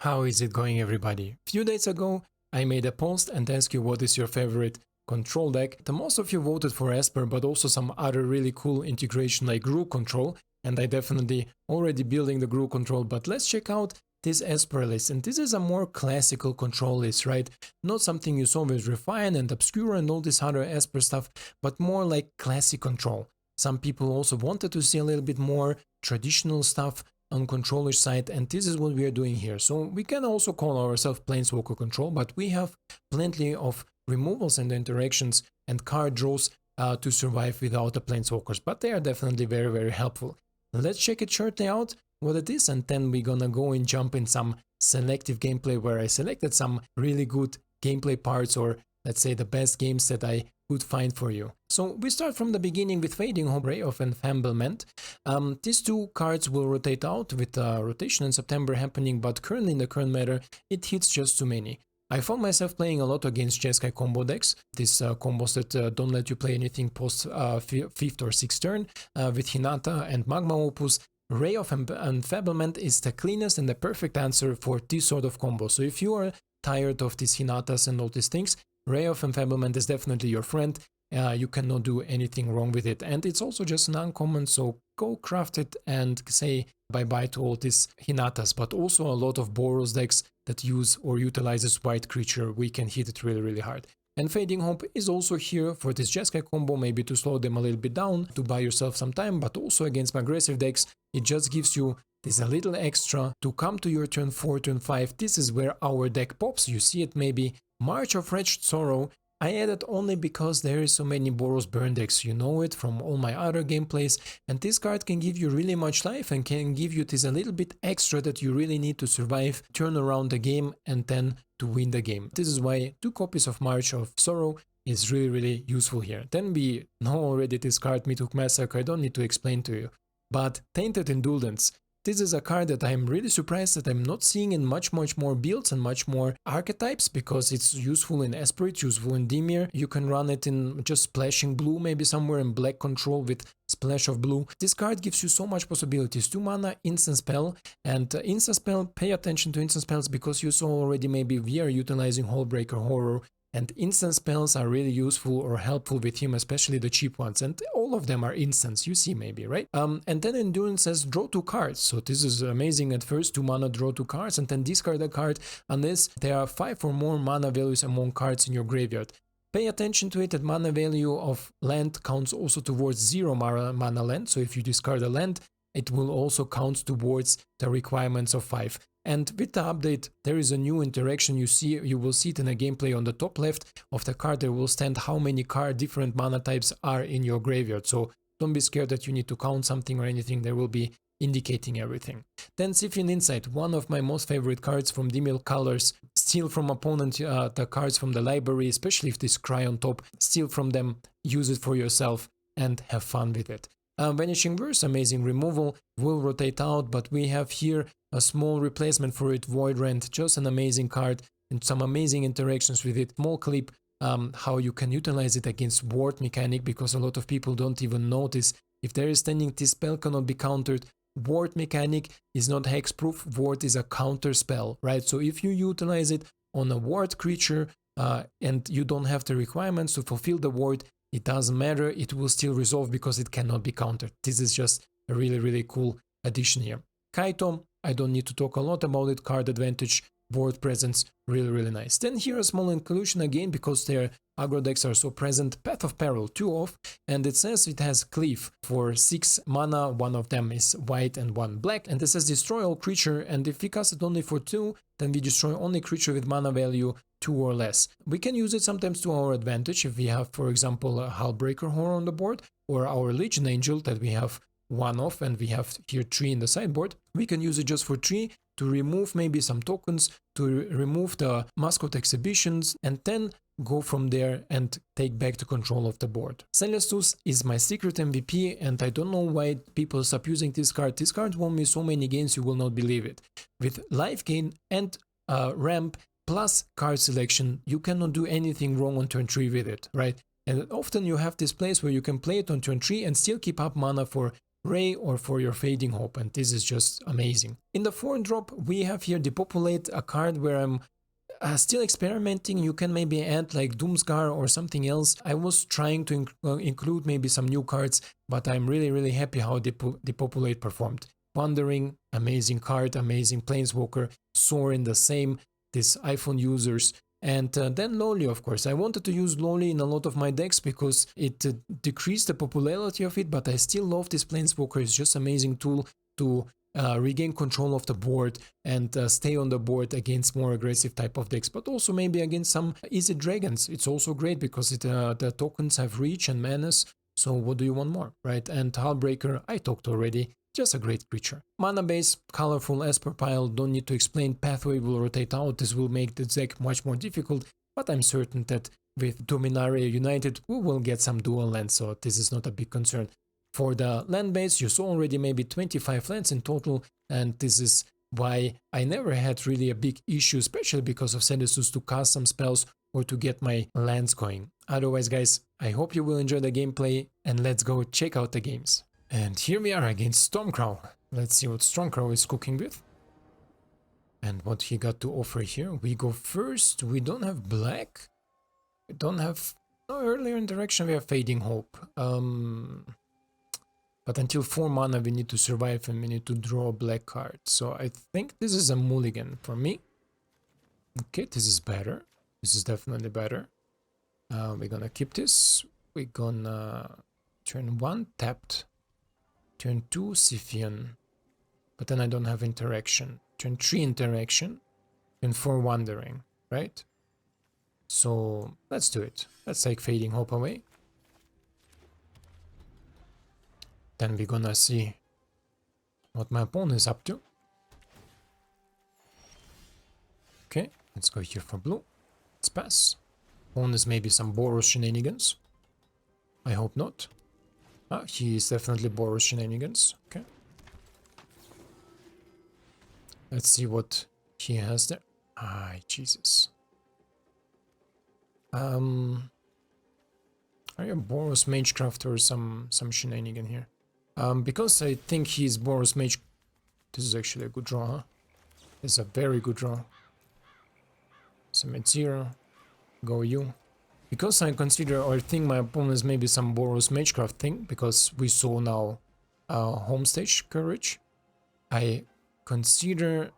How is it going, everybody? Few days ago I made a post and asked you what is your favorite control deck. The most of you voted for Esper, but also some other really cool integration like Group Control, and I definitely already building the Group Control, but let's check out this Esper list. And this is a more classical control list, right? Not something you saw with Refine and Obscure and all this other Esper stuff, but more like classic control. Some people also wanted to see a little bit more traditional stuff on controller side, and this is what we are doing here. So we can also call ourselves Planeswalker Control, but we have plenty of removals and interactions and card draws to survive without the Planeswalkers, but they are definitely very, very helpful. Let's check it shortly out what it is, and then we're gonna go and jump in some selective gameplay where I selected some really good gameplay parts, or let's say the best games that I could find for you. So we start from the beginning with Fading Hope, Ray of Enfeeblement. These two cards will rotate out with rotation in September happening, but currently in the current meta it hits just too many. I found myself playing a lot against Jeskai combo decks, these combos that don't let you play anything post 5th or 6th turn, with Hinata and Magma Opus. Ray of Enfeeblement is the cleanest and the perfect answer for this sort of combo. So if you are tired of these Hinatas and all these things, Ray of Enfeeblement is definitely your friend. You cannot do anything wrong with it, and it's also just an uncommon, so go craft it and say bye-bye to all these Hinatas, but also a lot of Boros decks that use or utilizes white creature, we can hit it really, really hard. And Fading Hope is also here for this Jeskai combo, maybe to slow them a little bit down, to buy yourself some time, but also against aggressive decks, it just gives you this a little extra to come to your turn 4, turn 5. This is where our deck pops, you see it maybe. March of Wretched Sorrow, I added only because there is so many Boros burn decks, you know it from all my other gameplays, and this card can give you really much life and can give you this a little bit extra that you really need to survive, turn around the game, and then to win the game. This is why 2 copies of March of Sorrow is really, really useful here. Then we know already this card, Meathook Massacre, I don't need to explain to you. But Tainted Indulgence. This is a card that I'm really surprised that I'm not seeing in much more builds and much more archetypes, because it's useful in Esper, it's useful in Dimir. You can run it in just splashing blue, maybe somewhere in black control with splash of blue. This card gives you so much possibilities. 2 mana, instant spell, and instant spell, pay attention to instant spells, because you saw already maybe we are utilizing Hullbreaker Horror, and instant spells are really useful or helpful with him, especially the cheap ones, and all of them are instants, you see maybe, right? And then Endurance says draw 2 cards, so this is amazing. At first 2 mana, draw 2 cards, and then discard a card unless there are 5 or more mana values among cards in your graveyard. Pay attention to it, that mana value of land counts also towards 0 mana land, so if you discard a land, it will also count towards the requirements of 5. And with the update, there is a new interaction. You will see it in a gameplay on the top left of the card. There will stand how many different mana types are in your graveyard. So don't be scared that you need to count something or anything. There will be indicating everything. Then Siphon Insight, one of my most favorite cards from Dimir colors. Steal from opponent the cards from the library, especially if this cry on top. Steal from them, use it for yourself, and have fun with it. Vanishing Verse, amazing removal, will rotate out, but we have here a small replacement for it, Void Rent, just an amazing card and some amazing interactions with it. Small clip, how you can utilize it against ward mechanic, because a lot of people don't even notice. If there is standing, this spell cannot be countered. Ward mechanic is not hexproof, ward is a counter spell, right? So if you utilize it on a ward creature and you don't have the requirements to fulfill the ward, it doesn't matter, it will still resolve because it cannot be countered. This is just a really, really cool addition here. Kaito, I don't need to talk a lot about it, card advantage, board presence, really, really nice. Then here a small inclusion again, because their aggro decks are so present. Path of Peril, 2 off, and it says it has Cleave for 6 mana, 1 of them is white and 1 black, and it says destroy all creature, and if we cast it only for 2, then we destroy only creature with mana value 2 or less. We can use it sometimes to our advantage if we have, for example, a Hullbreaker Horror on the board, or our Legion Angel that we have 1 off and we have here 3 in the sideboard. We can use it just for 3 to remove maybe some tokens, to remove the mascot exhibitions, and then go from there and take back the control of the board. Celestus is my secret MVP, and I don't know why people stop using this card. This card won me so many games you will not believe it. With life gain and ramp plus card selection, you cannot do anything wrong on turn 3 with it, right? And often you have this place where you can play it on turn 3 and still keep up mana for Ray or for your Fading Hope, and this is just amazing. In the 4-drop, we have here Depopulate, a card where I'm still experimenting. You can maybe add like Doomscar or something else. I was trying to include maybe some new cards, but I'm really happy how Depopulate performed. Wandering, amazing card, amazing Planeswalker, Sorin the same, this iPhone users. And then Loli, of course. I wanted to use Loli in a lot of my decks because it decreased the popularity of it, but I still love this Planeswalker. It's just an amazing tool to regain control of the board and stay on the board against more aggressive type of decks, but also maybe against some easy dragons. It's also great because the tokens have reach and menace, so what do you want more, right? And Hullbreaker, I talked already. Just a great creature. Mana base, colorful Esper pile, don't need to explain, Pathway will rotate out, this will make the deck much more difficult, but I'm certain that with Dominaria United we will get some dual lands, so this is not a big concern. For the land base, you saw already maybe 25 lands in total, and this is why I never had really a big issue, especially because of Sedesus, to cast some spells or to get my lands going. Otherwise guys, I hope you will enjoy the gameplay, and let's go check out the games. And here we are against Stormcrow. Let's see what Stormcrow is cooking with. And what he got to offer here. We go first. We don't have black. We don't have... No, earlier in direction we have Fading Hope. But until 4 mana we need to survive and we need to draw a black card. So I think this is a mulligan for me. Okay, this is better. This is definitely better. We're gonna keep this. We're gonna turn 1 tapped. Turn 2 Siphon, but then I don't have interaction. Turn 3 interaction, turn 4 wandering, right? So let's do it. Let's take Fading Hope away. Then we're gonna see what my opponent is up to. Okay, let's go here for blue. Let's pass. Opponent is maybe some Boros shenanigans. I hope not. Ah, he is definitely Boros shenanigans. Okay. Let's see what he has there. Ah, Jesus. Are you Boros Magecraft or some shenanigan here? Because I think he's Boros Mage. This is actually a good draw, huh? It's a very good draw. Submit 0. Go you. Because I consider or think my opponent is maybe some Boros Magecraft thing, because we saw now Homestage Courage, I consider...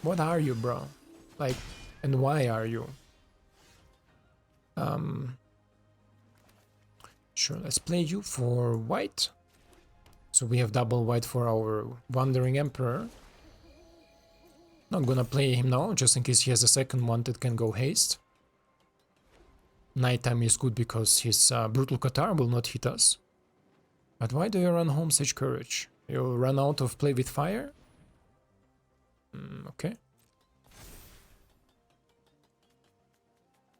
What are you, bro? Like, and why are you? Sure, let's play you for white. So we have double white for our Wandering Emperor. Not gonna play him now, just in case he has a second one that can go haste. Nighttime is good because his Brutal Cathar will not hit us. But why do you run Homestage Courage? You run out of Play with Fire? Okay.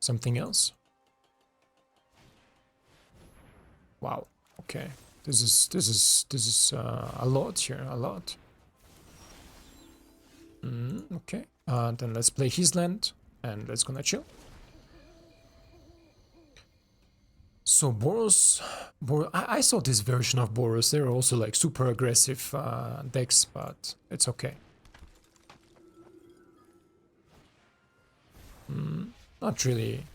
Something else? Wow. Okay. This is a lot here. A lot. Okay. Then let's play his land and let's gonna chill. So Boros, I saw this version of Boros. They're also like super aggressive decks, but it's okay. Not really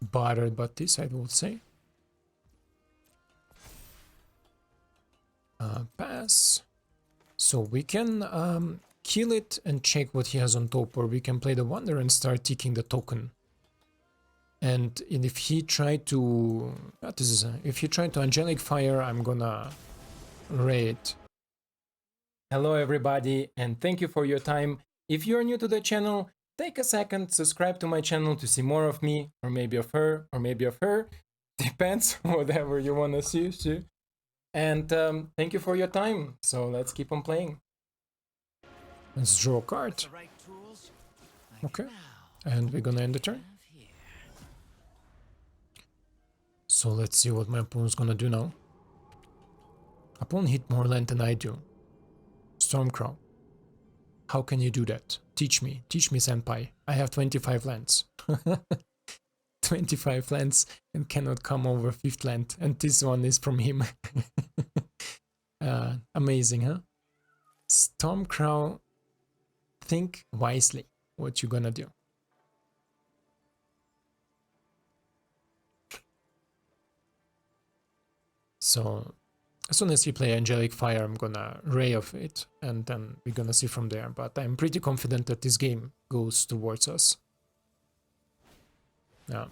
bothered about this, I would say. Pass. So we can kill it and check what he has on top, or we can play the Wonder and start ticking the token. And if he tried to... if he tried to Angelic Fire, I'm gonna raid. Hello everybody, and thank you for your time. If you're new to the channel, take a second, subscribe to my channel to see more of me, or maybe of her, or maybe of her. Depends, whatever you wanna see. And thank you for your time, so let's keep on playing. Let's draw a card. Okay, and we're gonna end the turn. So let's see what my opponent's gonna do now. Opponent hit more land than I do. Stormcrow. How can you do that? Teach me, senpai. I have 25 lands. 25 lands and cannot come over 5th land, and this one is from him. Amazing, huh? Stormcrow, think wisely what you're gonna do. So as soon as you play Angelic Fire, I'm gonna Ray of it, and then we're gonna see from there. But I'm pretty confident that this game goes towards us. Yeah,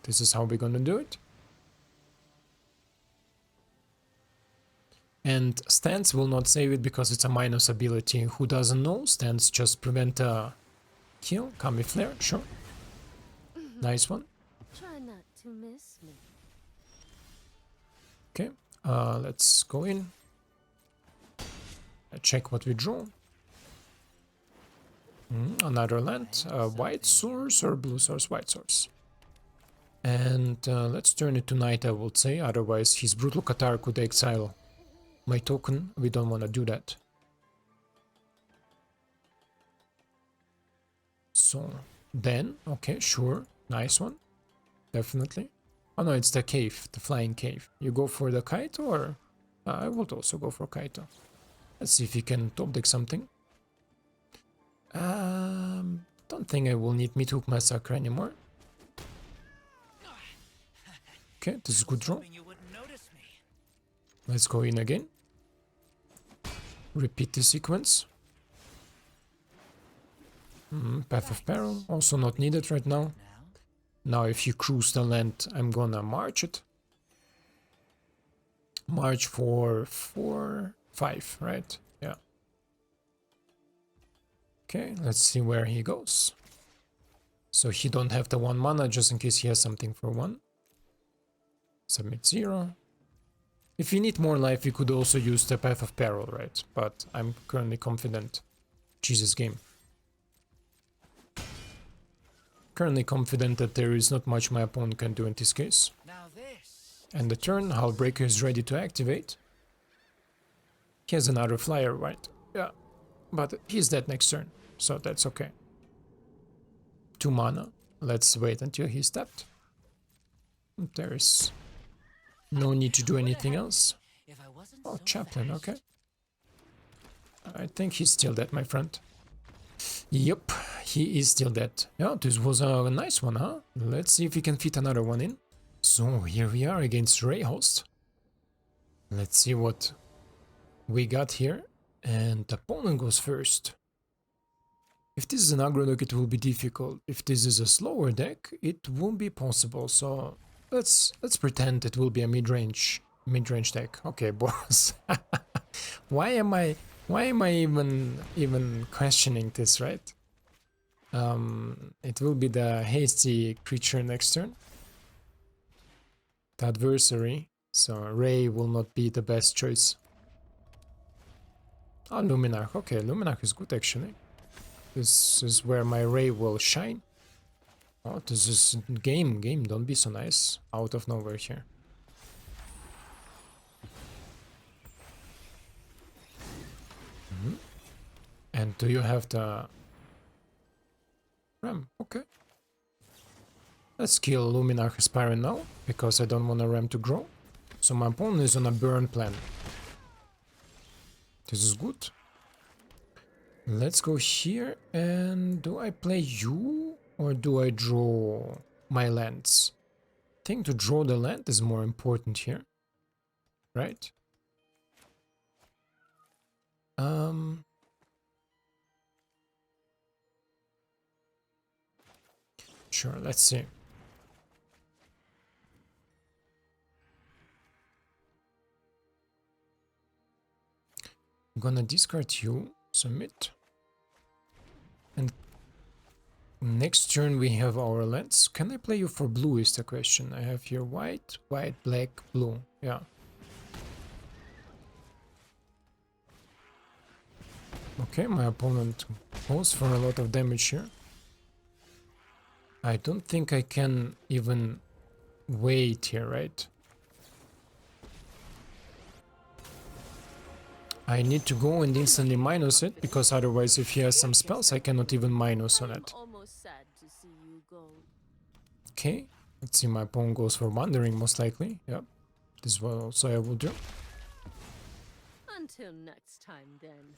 this is how we're gonna do it. And Stance will not save it because it's a minus ability. Who doesn't know? Stance just prevent a kill. Kami Flare, sure. Nice one. Try not to miss me. Okay, let's go in. Check what we draw. Another land, white source or blue source, white source. And let's turn it to night, I would say, otherwise his Brutal Qatar could exile my token. We don't want to do that. So, then, okay, sure, nice one, definitely. Oh no, it's the cave, the flying cave. You go for the Kaito, or I would also go for Kaito. Let's see if he can top deck something. Don't think I will need Meathook Massacre anymore. Okay, this is good draw. Let's go in again. Repeat the sequence. Path of Peril, also not needed right now. Now if you cruise the land, I'm gonna march it. March for 4, 5, right? Yeah. Okay, let's see where he goes. So he don't have the 1 mana, just in case he has something for 1. Submit 0. If you need more life, you could also use the Path of Peril, right? But I'm currently confident. Jesus game. Currently confident that there is not much my opponent can do in this case. And the turn, Hullbreaker is ready to activate. He has another flyer, right? Yeah, but he's dead next turn, so that's okay. 2 mana. Let's wait until he's tapped. There is no need to do anything else. Oh, Chaplain, okay. I think he's still dead, my friend. Yep, he is still dead. Yeah, this was a nice one, huh? Let's see if we can fit another one in. So here we are against Ray Host. Let's see what we got here. And the opponent goes first. If this is an aggro deck, it will be difficult. If this is a slower deck, it won't be possible. So let's pretend it will be a mid-range deck. Okay, Boros. Why am I even questioning this, right? It will be the hasty creature next turn. The adversary, so Ray will not be the best choice. Oh, Luminarch, okay, Luminarch is good actually. This is where my Ray will shine. Oh, this is game, don't be so nice. Out of nowhere here. And do you have the Ram? Okay. Let's kill Luminarch Aspirant now, because I don't want a Ram to grow. So my opponent is on a burn plan. This is good. Let's go here, and do I play you, or do I draw my lands? I think to draw the land is more important here. Right? Sure, let's see. I'm gonna discard you, submit. And next turn we have our lands. Can I play you for blue is the question. I have here white, black, blue. Yeah. Okay, my opponent goes for a lot of damage here. I don't think I can even wait here, right? I need to go and instantly minus it, because otherwise if he has some spells I cannot even minus on it. Okay, let's see, my pawn goes for wandering most likely. Yep, this is what also I will do. Until next time, then.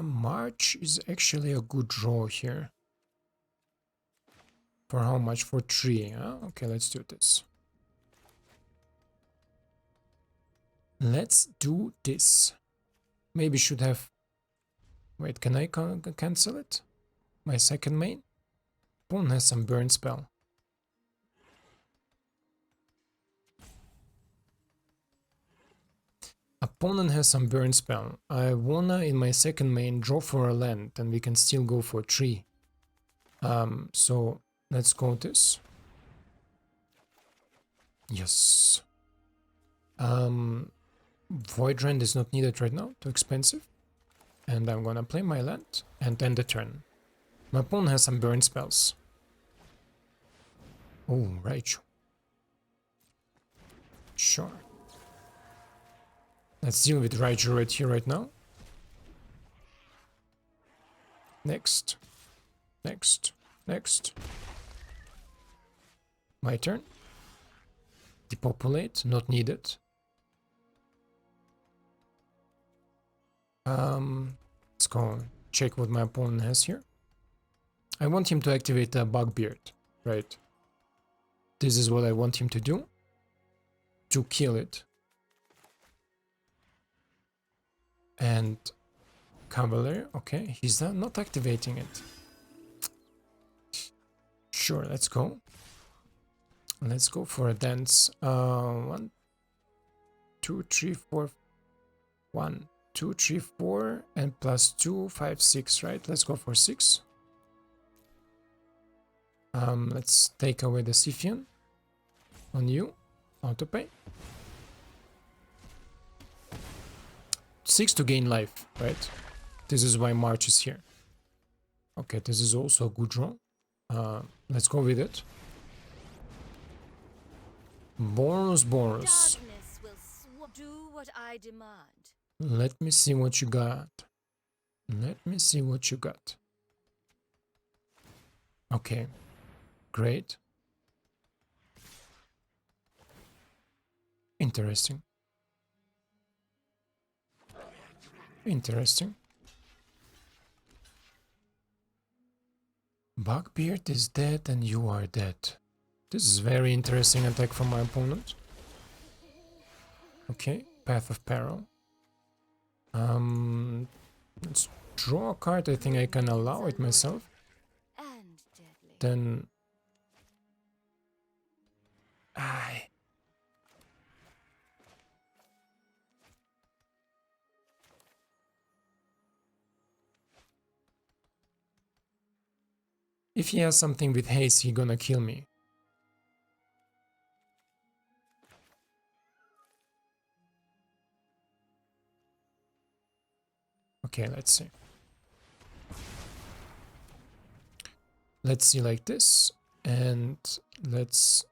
March is actually a good draw here. For how much? For 3, huh? Okay, let's do this. Let's do this. Maybe should have... Wait, can I cancel it? My second main? Pawn has some burn spell. Opponent has some burn spell. I wanna, in my second main, draw for a land, and we can still go for 3. So let's go this. Yes. Void Rend is not needed right now, too expensive. And I'm gonna play my land and end the turn. My opponent has some burn spells. Oh, right. Sure. Let's deal with Raichu right here, right now. Next. Next. Next. My turn. Depopulate, not needed. Let's go check what my opponent has here. I want him to activate a Bugbeard, right? This is what I want him to do. To kill it. And Cavalier, okay, he's not activating it. Sure, let's go. Let's go for a dance. 1, 2, 3, 4. 1, 2, 3, 4, and plus 2, 5, 6, right? Let's go for 6. Let's take away the Siphon on you. Autopay. 6 to gain life, right? This is why March is here. Okay, this is also a good draw. Let's go with it. Boros. Darkness will do what I demand. Let me see what you got. Let me see what you got. Okay, great. Interesting. Interesting. Bugbeard is dead and you are dead. This is very interesting attack from my opponent. Okay, Path of Peril. Let's draw a card. I think I can allow it myself. And deadly. Then... If he has something with haste, he gonna kill me. Okay, let's see. Let's see like this, and let's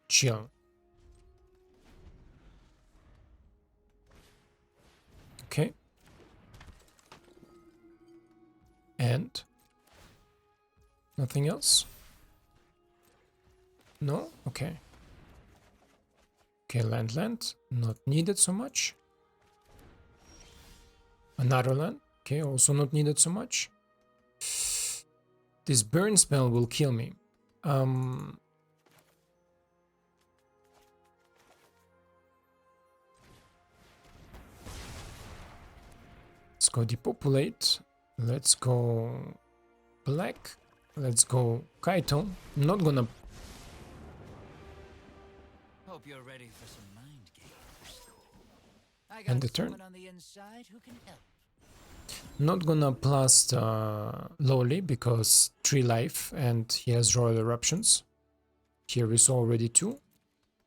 chill. Okay. And nothing else? No? Okay. Okay, land, not needed so much. Another land, okay, also not needed so much. This burn spell will kill me. Let's go Depopulate. Let's go black. Let's go Kaito. I'm not gonna... Hope you're ready for some mind games. I And got the turn. someone on the inside who can help. Not gonna blast Loli because 3 life and he has Royal Eruptions. Here is already 2.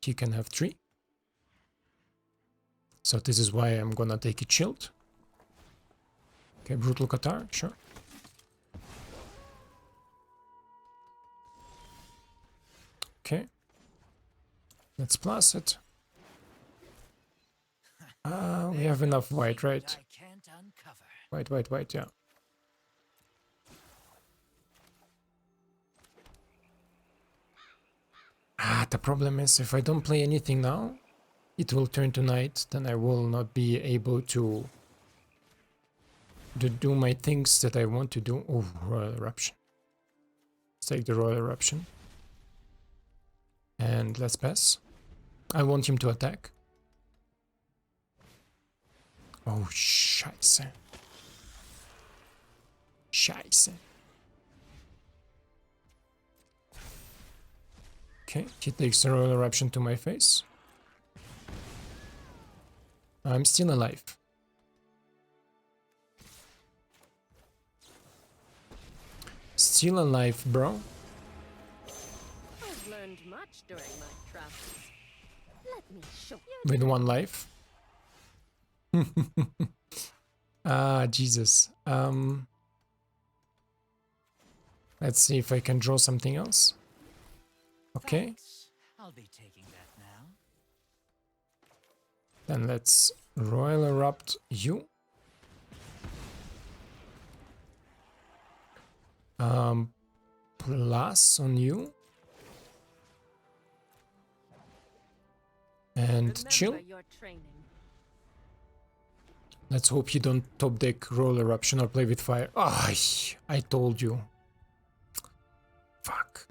He can have 3. So this is why I'm gonna take it chilled. Okay, Brutal Qatar, sure. Okay. Let's plus it. We have enough white, right? I can't uncover. White, yeah. The problem is if I don't play anything now, it will turn to night, then I will not be able to do my things that I want to do. Oh, Royal Eruption. Let's take the Royal Eruption. And let's pass. I want him to attack. Oh, scheiße. Scheiße. Okay, he takes the Royal Eruption to my face. I'm still alive. Still alive, bro. I've learned much during my travels. Let me show you. With one life. Jesus. Let's see if I can draw something else. Okay. Thanks. I'll be taking that now. Then let's Royal Erupt you. Plus on you. And chill. Remember your training. Let's hope you don't top deck Royal Eruption or play with fire. I told you. Fuck.